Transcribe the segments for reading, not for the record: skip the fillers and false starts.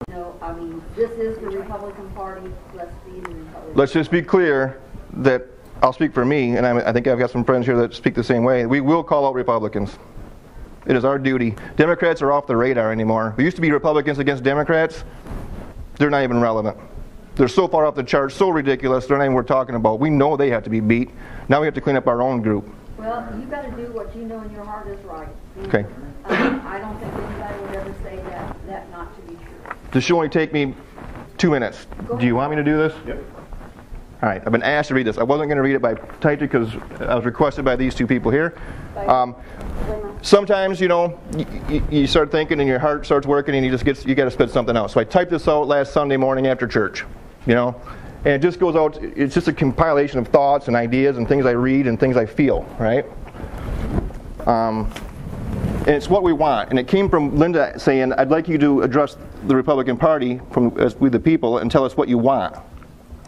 No, I mean, this is the Republican Party. Let's be the Republican. Let's just be clear that I'll speak for me, and I think I've got some friends here that speak the same way. We will call out Republicans. It is our duty. Democrats are off the radar anymore. We used to be Republicans against Democrats. They're not even relevant. They're so far off the charts, so ridiculous, they're not even worth talking about. We know they have to be beat. Now we have to clean up our own group. Well, you've got to do what you know in your heart is right. Okay. I don't think anybody would ever say that not to be true. This should only take me 2 minutes. Do you want me to do this? Yep. All right, I've been asked to read this. I wasn't going to read it, but I typed it because I was requested by these two people here. Sometimes, you start thinking and your heart starts working and you got to spit something out. So I typed this out last Sunday morning after church, and it just goes out. It's just a compilation of thoughts and ideas and things I read and things I feel, right? And it's what we want. And it came from Linda saying, "I'd like you to address the Republican Party as we the people and tell us what you want,"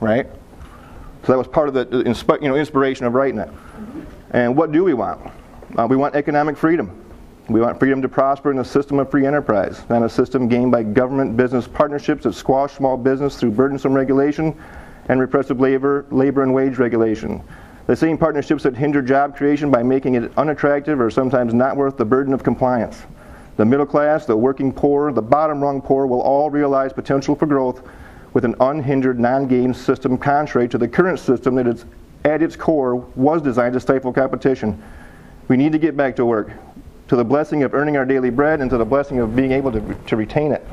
right? So that was part of the inspiration of writing it. And what do we want? We want economic freedom. We want freedom to prosper in a system of free enterprise, not a system gained by government-business partnerships that squash small business through burdensome regulation and repressive labor and wage regulation. The same partnerships that hinder job creation by making it unattractive or sometimes not worth the burden of compliance. The middle class, the working poor, the bottom rung poor will all realize potential for growth with an unhindered, non-game system contrary to the current system that is, at its core was designed to stifle competition. We need to get back to work, to the blessing of earning our daily bread and to the blessing of being able to retain it.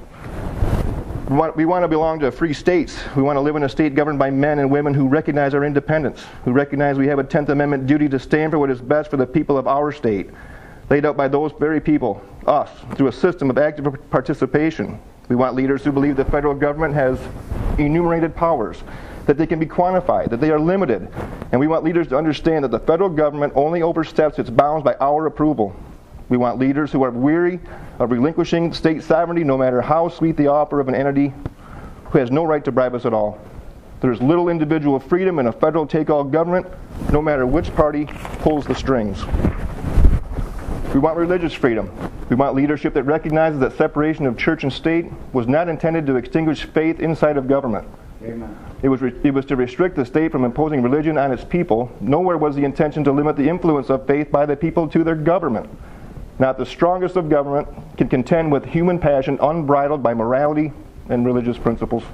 We want to belong to free states. We want to live in a state governed by men and women who recognize our independence, who recognize we have a 10th Amendment duty to stand for what is best for the people of our state, laid out by those very people, us, through a system of active participation. We want leaders who believe the federal government has enumerated powers, that they can be quantified, that they are limited. And we want leaders to understand that the federal government only oversteps its bounds by our approval. We want leaders who are weary of relinquishing state sovereignty, no matter how sweet the offer of an entity who has no right to bribe us at all. There is little individual freedom in a federal take-all government, no matter which party pulls the strings. We want religious freedom. We want leadership that recognizes that separation of church and state was not intended to extinguish faith inside of government. Amen. It was to restrict the state from imposing religion on its people. Nowhere was the intention to limit the influence of faith by the people to their government. Not the strongest of government can contend with human passion unbridled by morality and religious principles.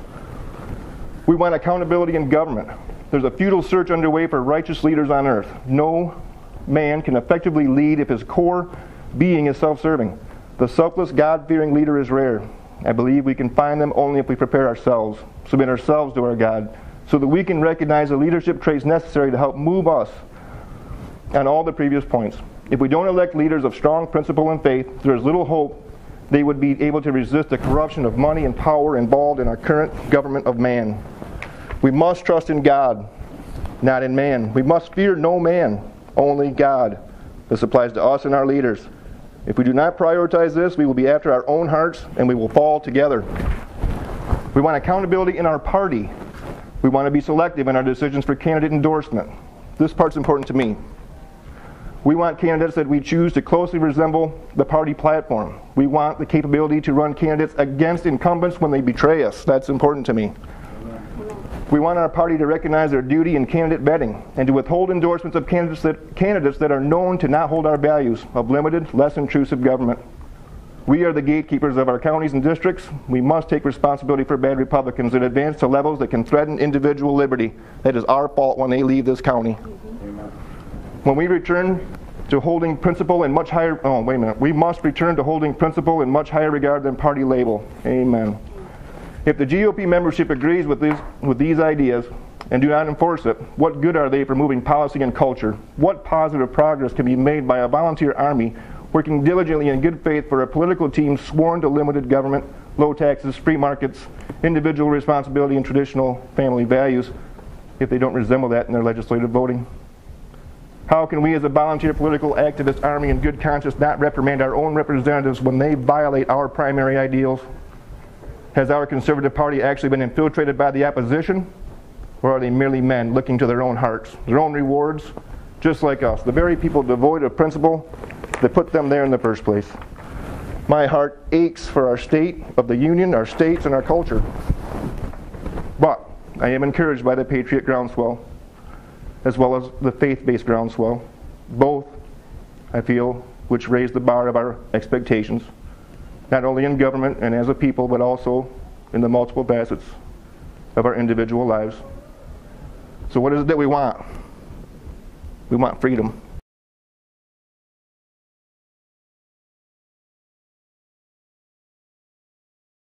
We want accountability in government. There's a futile search underway for righteous leaders on earth. No man can effectively lead if his core being is self-serving. The selfless, God-fearing leader is rare. I believe we can find them only if we prepare ourselves, submit ourselves to our God, so that we can recognize the leadership traits necessary to help move us on all the previous points. If we don't elect leaders of strong principle and faith, there is little hope they would be able to resist the corruption of money and power involved in our current government of man. We must trust in God, not in man. We must fear no man, only God. This applies to us and our leaders. If we do not prioritize this, we will be after our own hearts and we will fall together. We want accountability in our party. We want to be selective in our decisions for candidate endorsement. This part's important to me. We want candidates that we choose to closely resemble the party platform. We want the capability to run candidates against incumbents when they betray us. That's important to me. We want our party to recognize their duty in candidate vetting and to withhold endorsements of candidates that are known to not hold our values of limited, less intrusive government. We are the gatekeepers of our counties and districts. We must take responsibility for bad Republicans that advance to levels that can threaten individual liberty. That is our fault when they leave this county. When we return to holding principle in much higher, we must return to holding principle in much higher regard than party label. Amen. If the GOP membership agrees with these ideas and do not enforce it, what good are they for moving policy and culture? What positive progress can be made by a volunteer army working diligently in good faith for a political team sworn to limited government, low taxes, free markets, individual responsibility, and traditional family values if they don't resemble that in their legislative voting? How can we as a volunteer political activist army in good conscience not reprimand our own representatives when they violate our primary ideals? Has our conservative party actually been infiltrated by the opposition? Or are they merely men looking to their own hearts, their own rewards, just like us, the very people devoid of principle that put them there in the first place? My heart aches for our state of the union, our states, and our culture. But I am encouraged by the patriot groundswell, as well as the faith-based groundswell, both, I feel, which raise the bar of our expectations, not only in government and as a people, but also in the multiple facets of our individual lives. So what is it that we want? We want freedom.